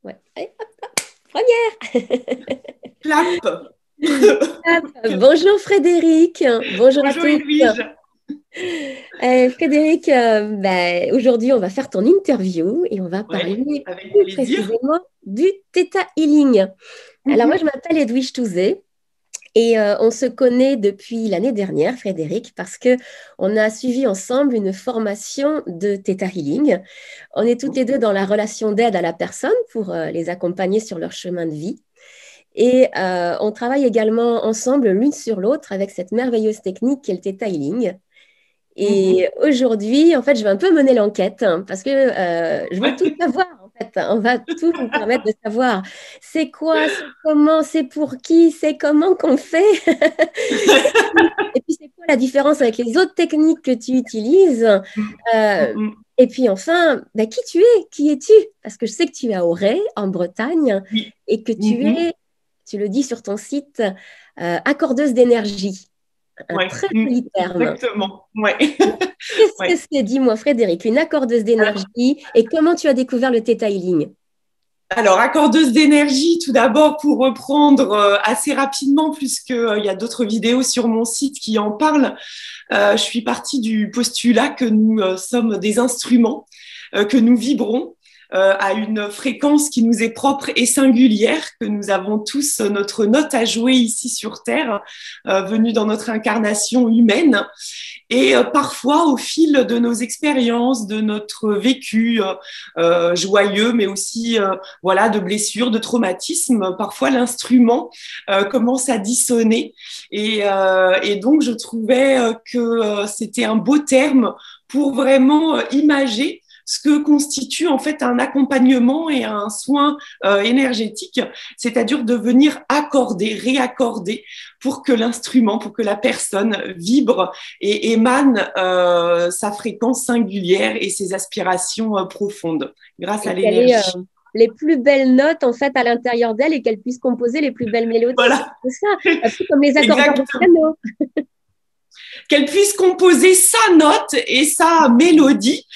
Ouais. Allez, hop, première. Clap. Bonjour Frédéric. Bonjour à Bonjour tous. Edwige. Frédéric, aujourd'hui, on va faire ton interview et on va Ouais, parler avec plus plaisir. précisément du Theta Healing. Alors, moi, Mhm. je m'appelle Edwige Touzé et on se connaît depuis l'année dernière, Frédéric, parce que on a suivi ensemble une formation de Theta Healing. On est toutes les deux dans la relation d'aide à la personne pour les accompagner sur leur chemin de vie. Et on travaille également ensemble l'une sur l'autre avec cette merveilleuse technique qu'est le Theta Healing. Mhm. Et aujourd'hui, en fait, je vais un peu mener l'enquête parce que je veux tout Ouais. savoir. En fait, on va tout nous permettre de savoir c'est quoi, c'est comment, c'est pour qui, c'est comment qu'on fait. Et puis, c'est quoi la différence avec les autres techniques que tu utilises? Mhm. Euh, Mhm. et puis enfin, qui tu es? Qui es-tu? Parce que je sais que tu es à Auray, en Bretagne, Oui. et que tu Mhm. es, tu le dis sur ton site, accordeuse d'énergie. Un Ouais. très Mhm. joli terme. Exactement. Ouais. Alors, qu'est-ce que Ouais. c'est, dis-moi, Frédéric, une accordeuse d'énergie et comment tu as découvert le Theta Healing? Alors, accordeuse d'énergie, tout d'abord, pour reprendre assez rapidement, puisqu'il y a d'autres vidéos sur mon site qui en parlent, je suis partie du postulat que nous sommes des instruments, que nous vibrons à une fréquence qui nous est propre et singulière, que nous avons tous notre note à jouer ici sur Terre, venue dans notre incarnation humaine. Et parfois, au fil de nos expériences, de notre vécu joyeux, mais aussi voilà, de blessures, de traumatismes, parfois l'instrument commence à dissonner. Et donc, je trouvais que c'était un beau terme pour vraiment imager ce que constitue en fait un accompagnement et un soin énergétique, c'est-à-dire de venir accorder, réaccorder pour que l'instrument, pour que la personne vibre et émane sa fréquence singulière et ses aspirations profondes grâce Et à quelles est l'énergie. les plus belles notes en fait à l'intérieur d'elle et qu'elle puisse composer les plus belles mélodies. Voilà, C'est ça, un peu comme les accordeurs de exactement. piano. Qu'elle puisse composer sa note et sa mélodie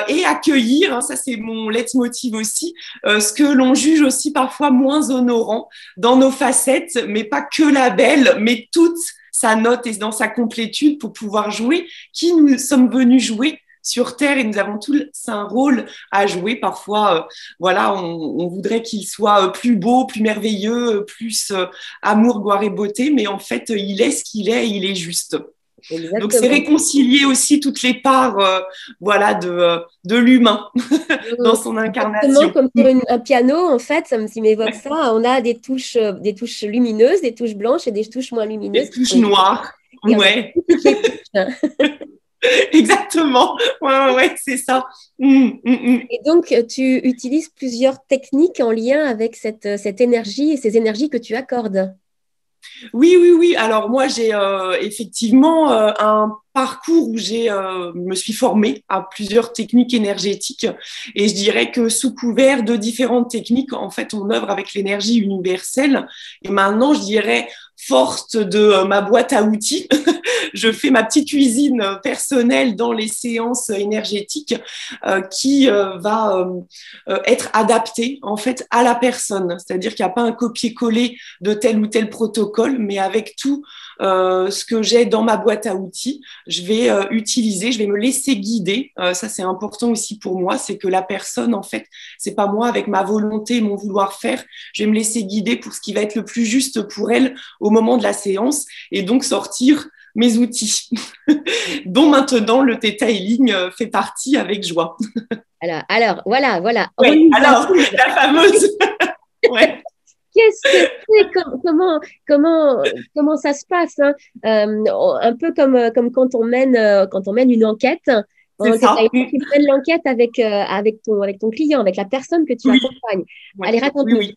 et accueillir, hein, ça c'est mon leitmotiv aussi, ce que l'on juge aussi parfois moins honorant dans nos facettes, mais pas que la belle, mais toute sa note et dans sa complétude pour pouvoir jouer qui nous sommes venus jouer sur Terre et nous avons tous un rôle à jouer. Parfois, voilà, on voudrait qu'il soit plus beau, plus merveilleux, plus amour, gloire et beauté, mais en fait, il est ce qu'il est et il est juste. Donc, c'est Exactement. réconcilier aussi toutes les parts voilà, de l'humain dans Mm. son Exactement incarnation. comme sur un piano, en fait, ça m'évoque ça. On a des touches lumineuses, des touches blanches et des touches moins lumineuses Les qui sont touches les noires. et on a Ouais, toutes les touches. exactement. Ouais, ouais, ouais, c'est ça. Mm. Et donc, tu utilises plusieurs techniques en lien avec cette énergie et ces énergies que tu accordes. Oui, oui, oui. Alors moi, j'ai effectivement un parcours où me suis formée à plusieurs techniques énergétiques et je dirais que sous couvert de différentes techniques, en fait, on œuvre avec l'énergie universelle. Et maintenant, je dirais, forte de ma boîte à outils, je fais ma petite cuisine personnelle dans les séances énergétiques qui va être adaptée en fait à la personne. C'est-à-dire qu'il n'y a pas un copier-coller de tel ou tel protocole, mais avec tout ce que j'ai dans ma boîte à outils, je vais utiliser, je vais me laisser guider. Ça, c'est important aussi pour moi, c'est que la personne, en fait, c'est pas moi avec ma volonté, mon vouloir faire. Je vais me laisser guider pour ce qui va être le plus juste pour elle au moment de la séance et donc sortir mes outils, dont maintenant le Theta Healing fait partie avec joie. Alors, voilà, on Ouais, y alors, arrive. la fameuse. Ouais. Qu'est-ce que c'est? Comment ça se passe, hein? Un peu comme quand on mène une enquête. C'est En ça. détail, tu mènes l'enquête avec ton client, avec la personne que tu Oui, accompagnes. ouais. Allez, Oui, raconte-nous. oui.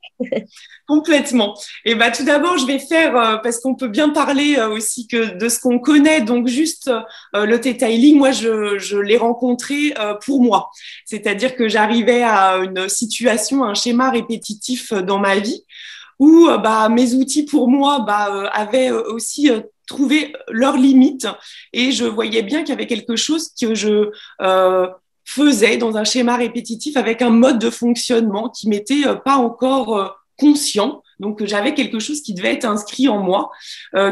Complètement. Et ben tout d'abord, je vais faire parce qu'on peut bien parler aussi que de ce qu'on connaît. Donc juste le detailing, moi je l'ai rencontré pour moi. C'est-à-dire que j'arrivais à une situation, un schéma répétitif dans ma vie où bah mes outils pour moi avaient aussi trouvé leurs limites et je voyais bien qu'il y avait quelque chose que je faisais dans un schéma répétitif avec un mode de fonctionnement qui m'était pas encore conscient. Donc, j'avais quelque chose qui devait être inscrit en moi,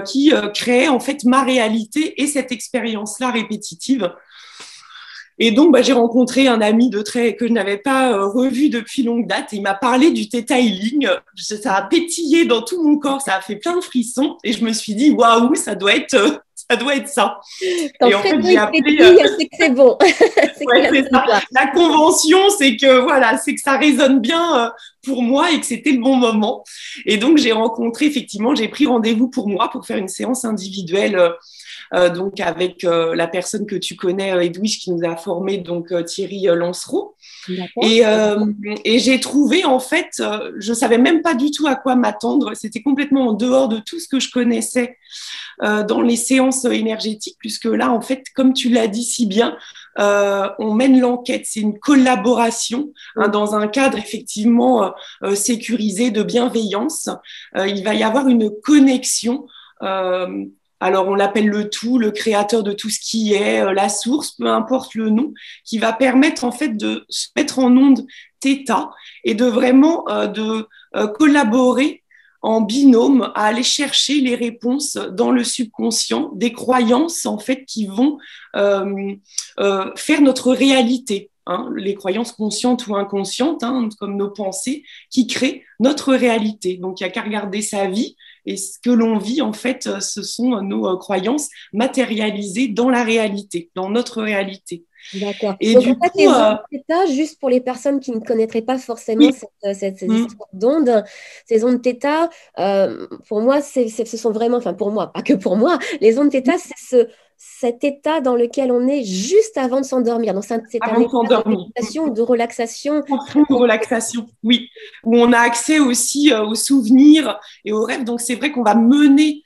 qui créait en fait ma réalité et cette expérience-là répétitive. Et donc, j'ai rencontré un ami que je n'avais pas revu depuis longue date. Et il m'a parlé du Theta Healing. Ça a pétillé dans tout mon corps, ça a fait plein de frissons. Et je me suis dit, waouh, ça doit être ça. Quand et en fait, j'ai appelé. C'est que c'est bon. C'est ça. La convention, c'est que ça résonne bien pour moi et que c'était le bon moment. Et donc, j'ai pris rendez-vous pour moi pour faire une séance individuelle. Donc avec la personne que tu connais, Edwige, qui nous a formés, donc Thierry Lancereau. Et j'ai trouvé, en fait, je savais même pas du tout à quoi m'attendre. C'était complètement en dehors de tout ce que je connaissais dans les séances énergétiques, puisque là, en fait, comme tu l'as dit si bien, on mène l'enquête. C'est une collaboration dans un cadre effectivement sécurisé de bienveillance. Il va y avoir une connexion. Alors, on l'appelle le tout, le créateur de tout ce qui est, la source, peu importe le nom, qui va permettre en fait de se mettre en onde θ et de vraiment collaborer en binôme à aller chercher les réponses dans le subconscient, des croyances en fait qui vont faire notre réalité. Les croyances conscientes ou inconscientes, comme nos pensées, qui créent notre réalité. Donc, il n'y a qu'à regarder sa vie. Et ce que l'on vit, en fait, ce sont nos croyances matérialisées dans la réalité, dans notre réalité. D'accord. Et donc, en fait, les ondes θ, juste pour les personnes qui ne connaîtraient pas forcément cette histoire d'ondes, ces ondes θ, pour moi, ce sont vraiment, enfin pour moi, pas que pour moi, les ondes θ, c'est cet état dans lequel on est juste avant de s'endormir. Donc, c'est un état de méditation, de relaxation. De relaxation, oui. Où on a accès aussi aux souvenirs et aux rêves. Donc, c'est vrai qu'on va mener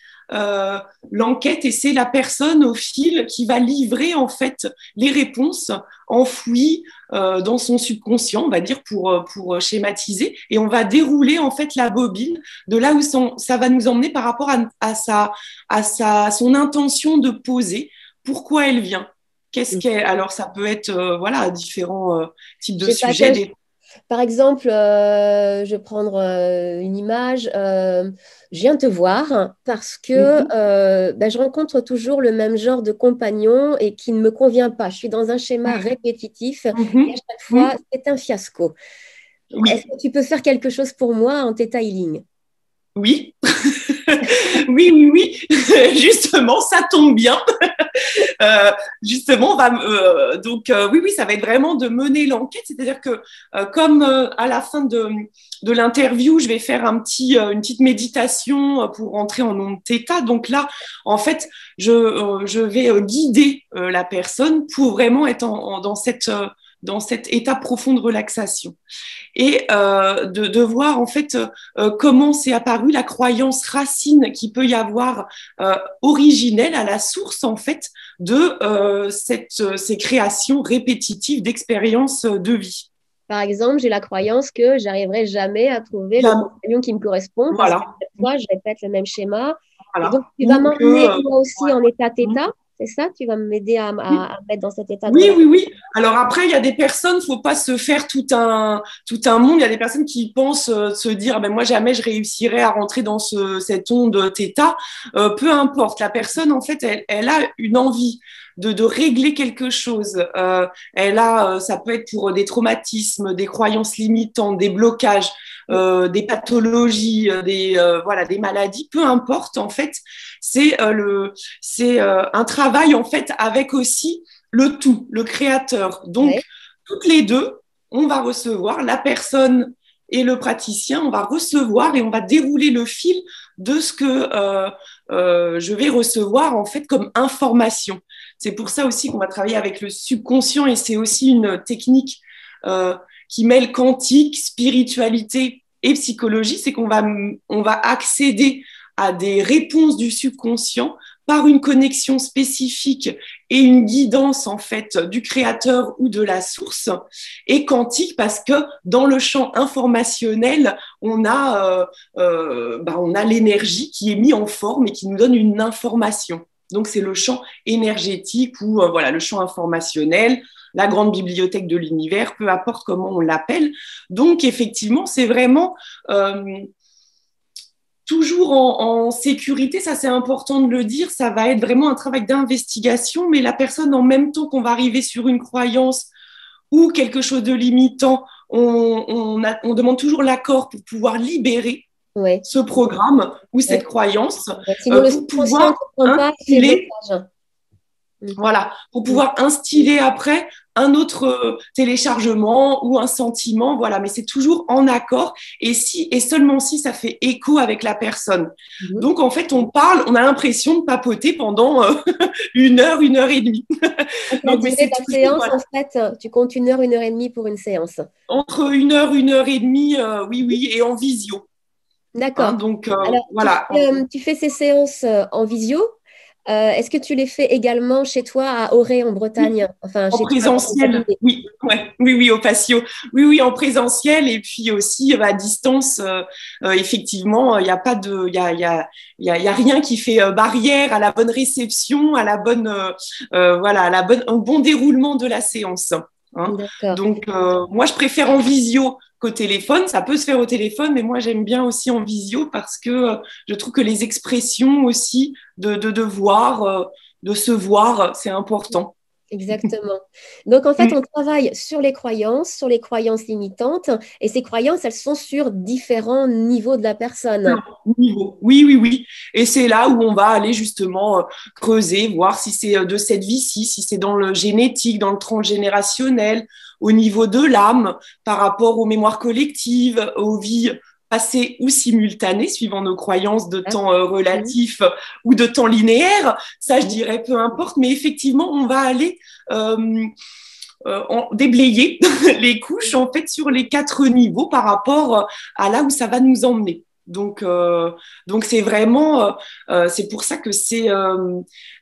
l'enquête et c'est la personne au fil qui va livrer en fait les réponses enfouies dans son subconscient, on va dire pour schématiser, et on va dérouler en fait la bobine de là où ça va nous emmener par rapport à son intention de poser, pourquoi elle vient. Qu'est-ce qu'elle... Alors, ça peut être différents types de sujets. Par exemple, je vais prendre une image. Je viens te voir parce que je rencontre toujours le même genre de compagnon et qui ne me convient pas. Je suis dans un schéma répétitif et à chaque fois, c'est un fiasco. Oui. Est-ce que tu peux faire quelque chose pour moi en Theta Healing? Oui. oui. Justement, ça tombe bien. Justement, oui, ça va être vraiment de mener l'enquête. C'est-à-dire que, comme à la fin de l'interview, je vais faire une petite méditation pour rentrer en onde θ. Donc là, en fait, je vais guider la personne pour vraiment être dans cet état profond de relaxation et de voir en fait comment s'est apparue la croyance racine qui peut y avoir originelle à la source en fait de ces créations répétitives d'expériences de vie. Par exemple, j'ai la croyance que j'arriverai jamais à trouver le compagnon qui me correspond parce que chaque fois je répète le même schéma. Et donc tu vas m'emmener moi aussi en état θ. C'est ça, tu vas m'aider à mettre dans cet état de Oui. Alors après, il y a des personnes, il ne faut pas se faire tout un monde. Il y a des personnes qui pensent se dire, moi jamais je réussirai à rentrer dans cette onde θ. Peu importe, la personne, en fait, elle a une envie de régler quelque chose. Ça peut être pour des traumatismes, des croyances limitantes, des blocages, des pathologies, des maladies, peu importe, en fait. C'est un travail en fait avec aussi le tout, le créateur. Donc, toutes les deux, on va recevoir, la personne et le praticien, on va recevoir et on va dérouler le fil de ce que je vais recevoir en fait comme information. C'est pour ça aussi qu'on va travailler avec le subconscient et c'est aussi une technique qui mêle quantique, spiritualité et psychologie, c'est qu'on va accéder à des réponses du subconscient par une connexion spécifique et une guidance en fait du créateur ou de la source, et quantique parce que dans le champ informationnel on a l'énergie qui est mise en forme et qui nous donne une information. Donc c'est le champ énergétique ou le champ informationnel. la grande bibliothèque de l'univers, peu importe comment on l'appelle. Donc, effectivement, c'est vraiment toujours en sécurité, ça c'est important de le dire, ça va être vraiment un travail d'investigation, mais la personne, en même temps qu'on va arriver sur une croyance ou quelque chose de limitant, on demande toujours l'accord pour pouvoir libérer Ouais. ce programme ou cette Ouais. croyance Ouais. Sinon, le pour subconscient ne pouvoir comprend pas, il fait instiller, blocage. Mm. voilà, pour Mm. pouvoir instiller après un autre téléchargement ou un sentiment, voilà, mais c'est toujours en accord et si et seulement si ça fait écho avec la personne. Mhm. Donc en fait, on parle, on a l'impression de papoter pendant 1 heure et demie. Donc, la Donc, mais durée c'est de la toujours séance, voilà, en fait, tu comptes 1 heure et demie pour une séance. entre 1 et demie, oui, oui, et en visio. Hein, D'accord. donc Alors, voilà, tu fais ces séances en visio. Est-ce que tu les fais également chez toi à Auray en Bretagne? Enfin, en chez toi dans ton présentiel, cabinet. oui, ouais, oui, oui, au patio, oui, oui, en présentiel et puis aussi à distance. Effectivement, il n'y a pas de, il y a rien qui fait barrière à la bonne réception, à la bonne, voilà, à la bonne, au bon déroulement de la séance. Hein. D'accord. Donc, moi, je préfère en visio qu'au téléphone. Ça peut se faire au téléphone, mais moi, j'aime bien aussi en visio parce que je trouve que les expressions aussi de voir, de se voir, c'est important. Exactement. Donc, en fait, on travaille sur les croyances limitantes, et ces croyances, elles sont sur différents niveaux de la personne. Niveau. Oui, oui, oui. Et c'est là où on va aller justement creuser, voir si c'est de cette vie-ci, si c'est dans le génétique, dans le transgénérationnel, au niveau de l'âme, par rapport aux mémoires collectives, aux vies passées ou simultanées, suivant nos croyances de Ah, temps mhm, relatif ou de temps linéaire. Ça, je mhm. dirais, peu importe. Mais effectivement, on va aller déblayer les couches en fait sur les 4 niveaux par rapport à là où ça va nous emmener. Donc c'est vraiment, c'est pour ça que c'est,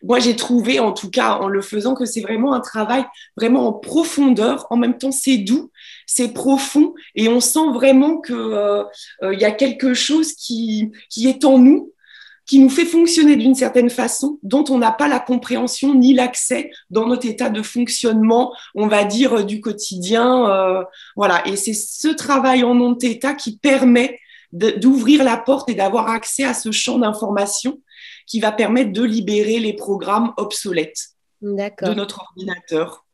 moi j'ai trouvé en tout cas en le faisant que c'est vraiment un travail vraiment en profondeur. En même temps c'est doux, c'est profond et on sent vraiment que il y a quelque chose qui est en nous qui nous fait fonctionner d'une certaine façon, dont on n'a pas la compréhension ni l'accès dans notre état de fonctionnement, on va dire, du quotidien. Voilà. Et c'est ce travail en non-état qui permet d'ouvrir la porte et d'avoir accès à ce champ d'information qui va permettre de libérer les programmes obsolètes de D'accord. notre ordinateur.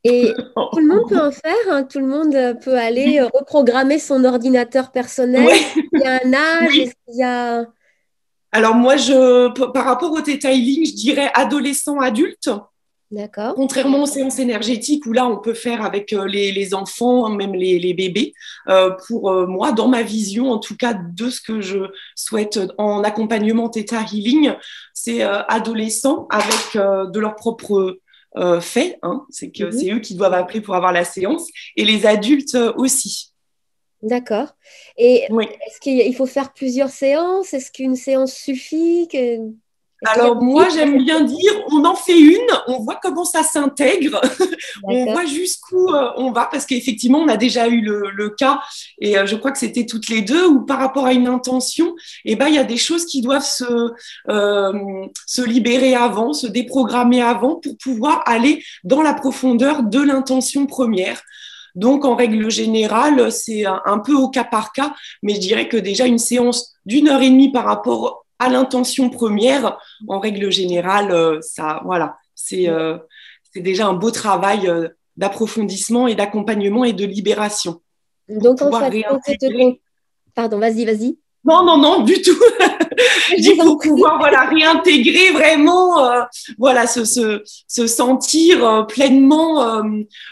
Et tout le En monde peut gros. en faire, hein. Tout le monde peut aller reprogrammer son ordinateur personnel. Ouais, Est-ce qu'il y a un âge? oui. Est-ce qu'il y a... Alors moi, par rapport au detailing, je dirais adolescent, adulte. D'accord. Contrairement aux séances énergétiques où là, on peut faire avec les enfants, même les bébés, pour moi, dans ma vision, en tout cas, de ce que je souhaite en accompagnement Theta Healing, c'est adolescents avec de leurs propres faits, hein, c'est que Mhm. c'est eux qui doivent appeler pour avoir la séance, et les adultes aussi. D'accord. Et Oui. est-ce qu'il faut faire plusieurs séances? Est-ce qu'une séance suffit? Est-ce qu'il y a Alors des moi, tips à j'aime cette bien séance? dire, on en fait une, on voit comment ça s'intègre, on D'accord. voit jusqu'où on va, parce qu'effectivement, on a déjà eu le cas, et je crois que c'était toutes les deux, où par rapport à une intention, eh ben, il y a des choses qui doivent se libérer avant, se déprogrammer avant, pour pouvoir aller dans la profondeur de l'intention première. Donc, en règle générale, c'est un peu au cas par cas, mais je dirais que déjà une séance d'1 heure et demie par rapport à l'intention première, en règle générale, ça, voilà, c'est déjà un beau travail d'approfondissement et d'accompagnement et de libération pour Donc, en pouvoir fait, quand je te... réintégrer. Pardon, vas-y, vas-y. Non, non, non, du tout. Je Je dis vous en pour prie. pouvoir voilà réintégrer vraiment voilà se sentir pleinement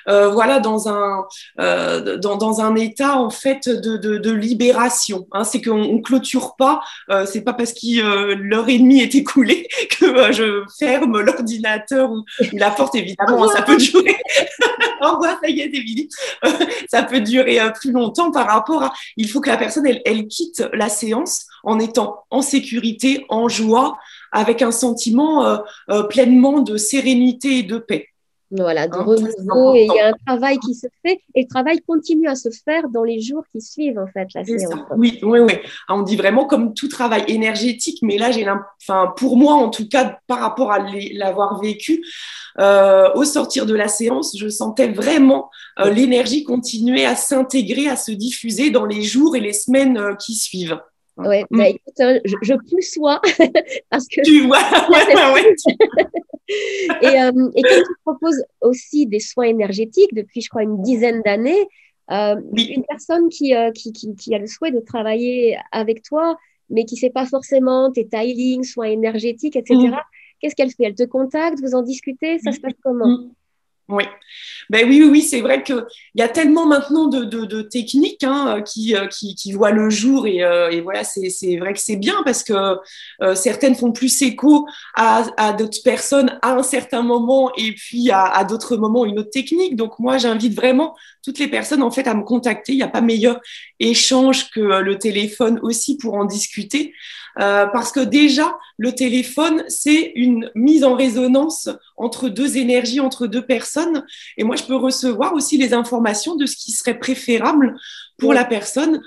voilà dans un état en fait de libération, hein. C'est qu'on clôture pas, c'est pas parce que l'heure et demie est écoulée que je ferme l'ordinateur ou la porte, Au évidemment, hein, ça peut revoir. durer. Au revoir, ça y est, Émilie. Ça peut durer plus longtemps par rapport à il faut que la personne elle quitte la séance en étant en sécurité, en joie, avec un sentiment pleinement de sérénité et de paix. Voilà, de Hein, ça, c'est renouveau. Et il y important. a un travail qui se fait et le travail continue à se faire dans les jours qui suivent, en fait, la C'est séance. ça. Oui, oui, oui. Ah, on dit vraiment comme tout travail énergétique, mais là, enfin, pour moi, en tout cas, par rapport à l'avoir vécu, au sortir de la séance, je sentais vraiment l'énergie continuer à s'intégrer, à se diffuser dans les jours et les semaines qui suivent. Ouais, Mm. bah, écoute, hein, je plus sois parce que Tu vois, là, c'est ouais, ouais. et comme tu proposes aussi des soins énergétiques depuis, je crois, une dizaine d'années, Oui. une personne qui a le souhait de travailler avec toi, mais qui ne sait pas forcément tes healing, soins énergétiques, etc., Mm. qu'est-ce qu'elle fait? Elle te contacte, vous en discutez, ça se Oui. passe comment? Mm. Oui, ben oui, oui, oui, c'est vrai qu'il y a tellement maintenant de techniques hein, qui voient le jour et voilà, c'est vrai que c'est bien parce que certaines font plus écho à d'autres personnes à un certain moment et puis à d'autres moments une autre technique. Donc moi, j'invite vraiment toutes les personnes en fait à me contacter. Il n'y a pas meilleur échange que le téléphone aussi pour en discuter. Parce que déjà, le téléphone, c'est une mise en résonance entre deux énergies, entre deux personnes. Et moi, je peux recevoir aussi les informations de ce qui serait préférable pour Oui, la personne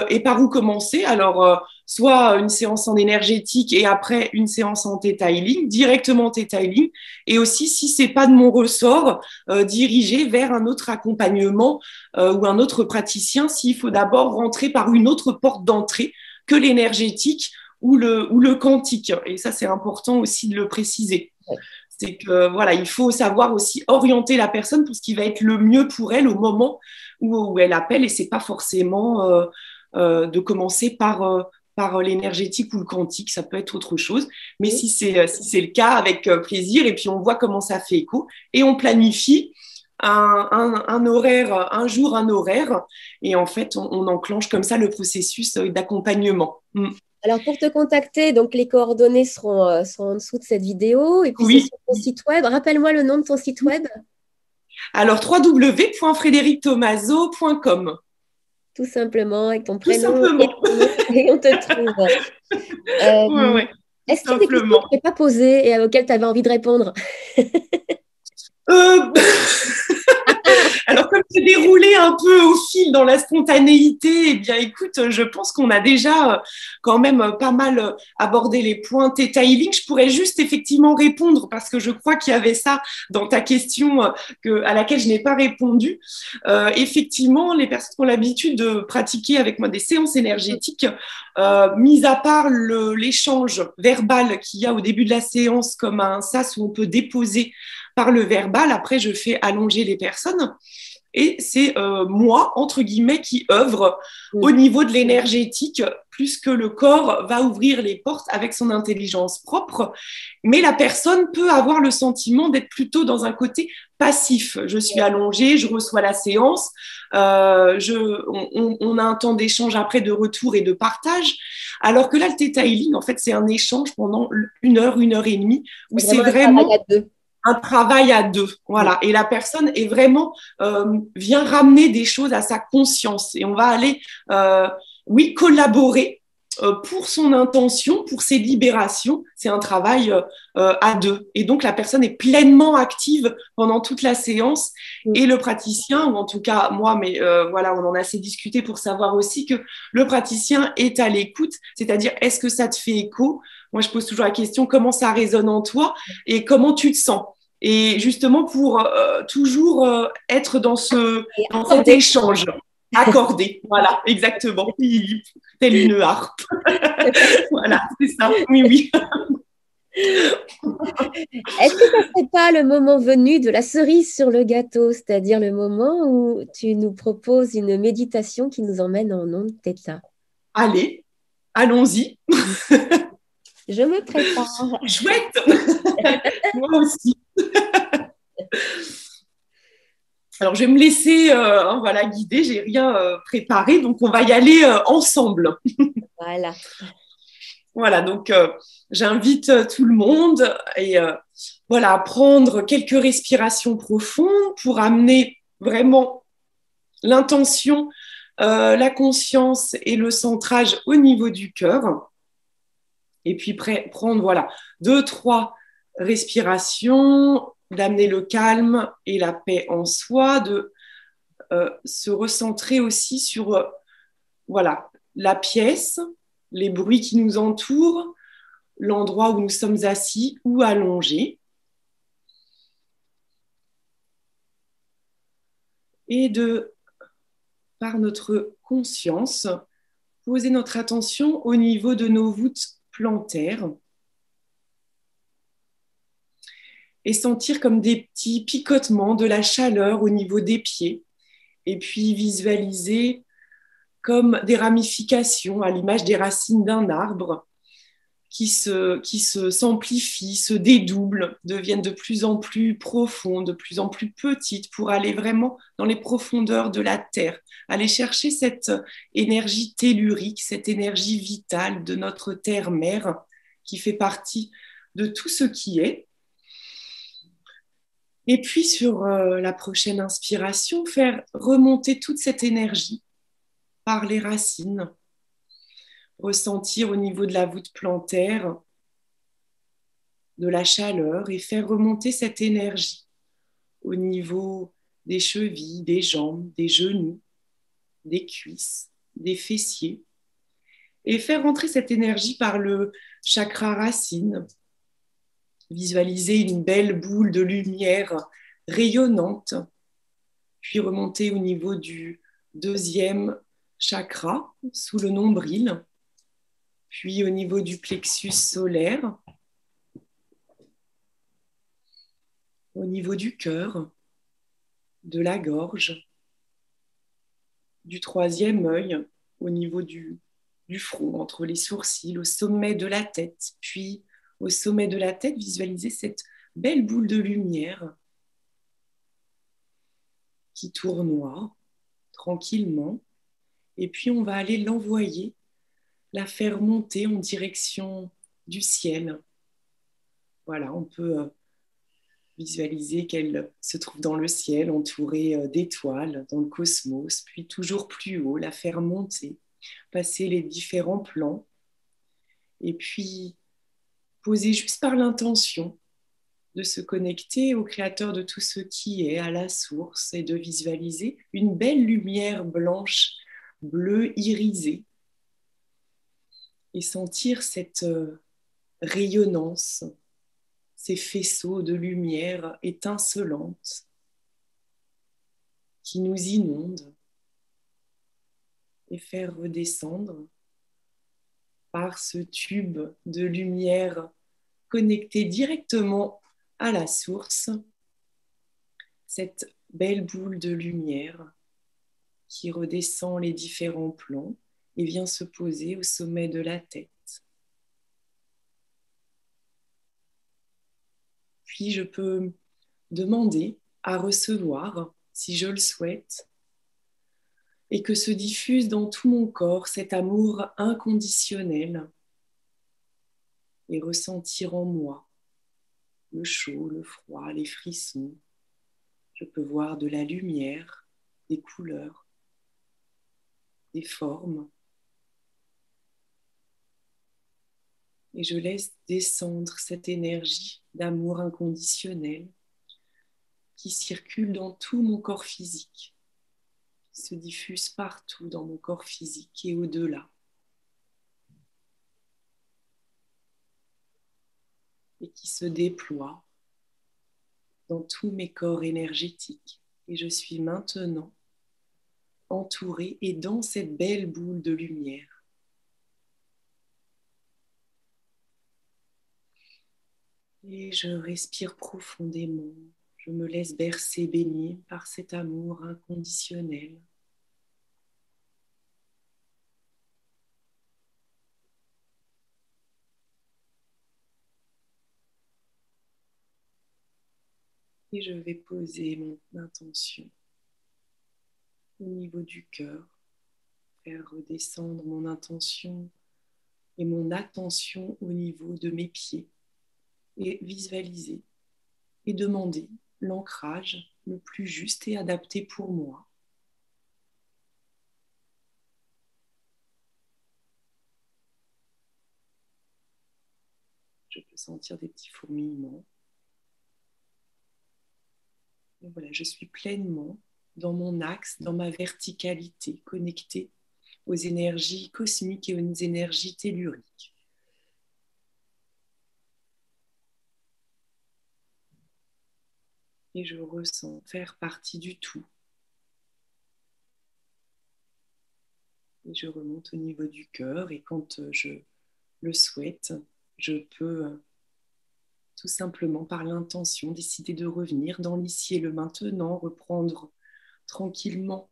et par où commencer. Alors, soit une séance en énergétique et après une séance en Theta Healing, directement Theta Healing. Et aussi, si c'est pas de mon ressort, diriger vers un autre accompagnement ou un autre praticien s'il faut d'abord rentrer par une autre porte d'entrée que l'énergétique ou le quantique. Et ça, c'est important aussi de le préciser. oui. C'est que voilà, il faut savoir aussi orienter la personne pour ce qui va être le mieux pour elle au moment où elle appelle. Et c'est pas forcément de commencer par l'énergétique ou le quantique, ça peut être autre chose. Mais Oui. si c'est le cas, avec plaisir. Et puis on voit comment ça fait écho et on planifie un horaire, un jour, un horaire. Et en fait, on enclenche comme ça le processus d'accompagnement. Mm. Alors, pour te contacter, donc les coordonnées seront en dessous de cette vidéo et puis c'est Oui. sur ton site web. Rappelle-moi le nom de ton site web. Alors, www.frédérictomaso.com. Tout simplement, avec ton Tout prénom et simplement. ton nom, et on te trouve. Ouais, Euh, ouais, tout Est-ce qu'il y a des questions que simplement. je t'ai pas posées et auxquelles tu avais envie de répondre? Euh, Alors, comme c'est déroulé un peu au fil dans la spontanéité, eh bien, écoute, je pense qu'on a déjà quand même pas mal abordé les points Theta Healing. Je pourrais juste effectivement répondre parce que je crois qu'il y avait ça dans ta question à laquelle je n'ai pas répondu. Effectivement, les personnes qui ont l'habitude de pratiquer avec moi des séances énergétiques, mis à part l'échange verbal qu'il y a au début de la séance comme un sas où on peut déposer par le verbal, après je fais allonger les personnes. Et c'est moi, entre guillemets, qui œuvre au niveau de l'énergétique, plus que le corps va ouvrir les portes avec son intelligence propre. Mais la personne peut avoir le sentiment d'être plutôt dans un côté passif. Je suis allongée, je reçois la séance, on a un temps d'échange après de retour et de partage. Alors que là, le Theta Healing, en fait, c'est un échange pendant une heure et demie, où C'est c'est vraiment un travail vraiment à deux. un travail à deux, voilà. Et la personne est vraiment vient ramener des choses à sa conscience et on va aller, oui, collaborer pour son intention, pour ses libérations. C'est un travail à deux. Et donc la personne est pleinement active pendant toute la séance et le praticien, ou en tout cas moi, mais voilà, on en a assez discuté pour savoir aussi que le praticien est à l'écoute, c'est-à-dire est-ce que ça te fait écho? Moi, je pose toujours la question comment ça résonne en toi et comment tu te sens. Et justement pour toujours être Et dans cet accordé. échange accordé. Voilà, exactement. Oui, telle une harpe. Voilà, c'est ça. Oui, oui. Est-ce que ça serait pas le moment venu de la cerise sur le gâteau, c'est-à-dire le moment où tu nous proposes une méditation qui nous emmène en onde theta? Allez, allons-y. Je me prépare. Chouette. Moi aussi. Alors, je vais me laisser voilà, guider. J'ai rien préparé, donc on va y aller ensemble. Voilà. Voilà, donc j'invite tout le monde et voilà, à prendre quelques respirations profondes pour amener vraiment l'intention, la conscience et le centrage au niveau du cœur. Et puis prendre voilà, deux, trois respirations d'amener le calme et la paix en soi, de se recentrer aussi sur voilà, la pièce, les bruits qui nous entourent, l'endroit où nous sommes assis ou allongés, et de, par notre conscience, poser notre attention au niveau de nos voûtes plantaires et sentir comme des petits picotements de la chaleur au niveau des pieds, et puis visualiser comme des ramifications à l'image des racines d'un arbre s'amplifient, se dédoublent, deviennent de plus en plus profondes, de plus en plus petites pour aller vraiment dans les profondeurs de la terre, aller chercher cette énergie tellurique, cette énergie vitale de notre terre-mère qui fait partie de tout ce qui est. Et puis sur la prochaine inspiration, faire remonter toute cette énergie par les racines, ressentir au niveau de la voûte plantaire de la chaleur et faire remonter cette énergie au niveau des chevilles, des jambes, des genoux, des cuisses, des fessiers, et faire rentrer cette énergie par le chakra racine. Visualiser une belle boule de lumière rayonnante, puis remonter au niveau du deuxième chakra, sous le nombril, puis au niveau du plexus solaire, au niveau du cœur, de la gorge, du troisième œil, au niveau du front, entre les sourcils, au sommet de la tête. Puis, au sommet de la tête, visualisez cette belle boule de lumière qui tournoie tranquillement. Et puis, on va aller l'envoyer, la faire monter en direction du ciel. Voilà, on peut visualiser qu'elle se trouve dans le ciel, entourée d'étoiles, dans le cosmos, puis toujours plus haut, la faire monter, passer les différents plans, et puis poser juste par l'intention de se connecter au créateur de tout ce qui est, à la source, et de visualiser une belle lumière blanche, bleue, irisée, et sentir cette rayonnance, ces faisceaux de lumière étincelantes qui nous inondent, et faire redescendre par ce tube de lumière connecté directement à la source, cette belle boule de lumière qui redescend les différents plans et vient se poser au sommet de la tête. Puis je peux demander à recevoir, si je le souhaite, et que se diffuse dans tout mon corps cet amour inconditionnel et ressentir en moi le chaud, le froid, les frissons. Je peux voir de la lumière, des couleurs, des formes. Et je laisse descendre cette énergie d'amour inconditionnel qui circule dans tout mon corps physique, qui se diffuse partout dans mon corps physique et au-delà. Et qui se déploie dans tous mes corps énergétiques. Et je suis maintenant entourée et dans cette belle boule de lumière. Et je respire profondément. Je me laisse bercer, baigner par cet amour inconditionnel. Et je vais poser mon intention au niveau du cœur, faire redescendre mon intention et mon attention au niveau de mes pieds et visualiser et demander l'ancrage le plus juste et adapté pour moi. Je peux sentir des petits fourmillements. Et voilà, je suis pleinement dans mon axe, dans ma verticalité, connectée aux énergies cosmiques et aux énergies telluriques. Et je ressens faire partie du tout. Et je remonte au niveau du cœur et quand je le souhaite, je peux tout simplement par l'intention décider de revenir dans l'ici et le maintenant, reprendre tranquillement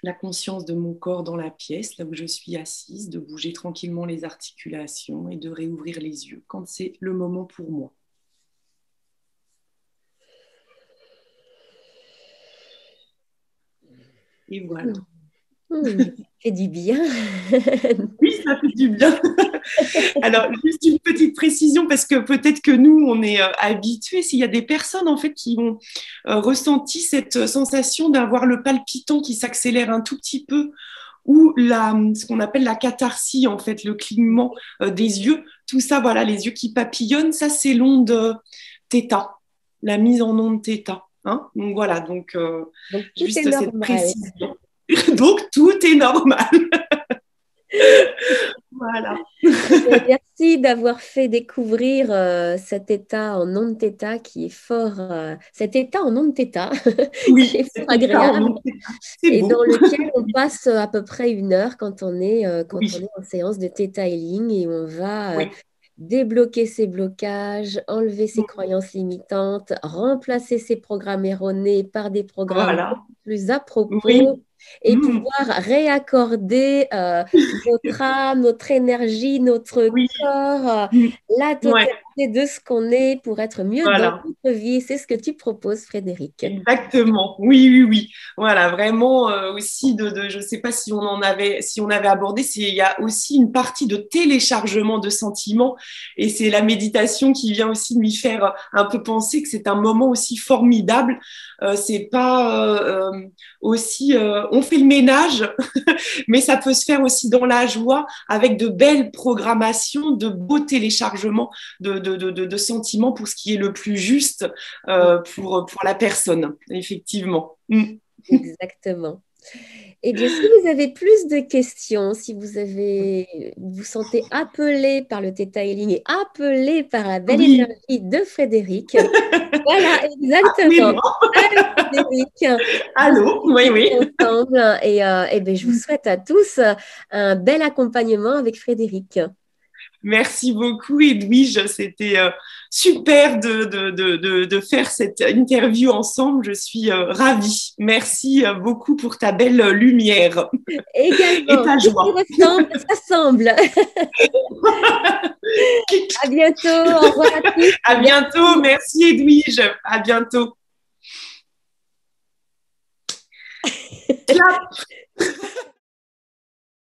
la conscience de mon corps dans la pièce, là où je suis assise, de bouger tranquillement les articulations et de réouvrir les yeux quand c'est le moment pour moi. Et voilà. Ça fait du bien. Oui, ça fait du bien. Alors, juste une petite précision, parce que peut-être que nous, on est habitués, s'il y a des personnes en fait qui ont ressenti cette sensation d'avoir le palpitant qui s'accélère un tout petit peu, ou ce qu'on appelle la catharsis, en fait, le clignement des yeux, tout ça, voilà, les yeux qui papillonnent, ça c'est l'onde θ, la mise en onde θ. Hein, donc voilà, donc tout est juste cette normal. précision. Donc tout est normal. Voilà. Merci d'avoir fait découvrir cet état en onde θ qui est fort, cet état en onde θ Oui, qui est fort cet état en agréable onde θ, c'est et beau. dans lequel on passe à peu près 1 heure quand on est Oui, en séance de θ healing et on va oui. débloquer ses blocages, enlever ses croyances limitantes, remplacer ses programmes erronés par des programmes Voilà. beaucoup plus à propos Oui. et pouvoir réaccorder notre âme, notre énergie, notre Oui. corps, la Ouais. totalité de ce qu'on est pour être mieux dans Voilà. notre vie. C'est ce que tu proposes, Frédéric. Exactement. Oui, oui, oui. Voilà, vraiment aussi je ne sais pas si si on avait abordé, il y a aussi une partie de téléchargement de sentiments et c'est la méditation qui vient aussi m'y faire un peu penser que c'est un moment aussi formidable. C'est pas aussi, on fait le ménage, mais ça peut se faire aussi dans la joie avec de belles programmations, de beaux téléchargements de sentiments pour ce qui est le plus juste pour la personne, effectivement. Exactement. Eh bien, si vous avez plus de questions, si vous sentez appelé par le Theta Healing et appelé par la belle Oui. énergie de Frédéric, voilà, exactement. Appelez-moi. Allô, Frédéric. Allô, oui, oui. Ensemble et ben, je vous souhaite à tous un bel accompagnement avec Frédéric. Merci beaucoup, Edwige. C'était super de faire cette interview ensemble. Je suis ravie. Merci beaucoup pour ta belle lumière et Également, ta tout qui joie. ressemble s'assemble. À bientôt. Au revoir à tous. À bientôt. Merci, Edwige. À bientôt. Clap.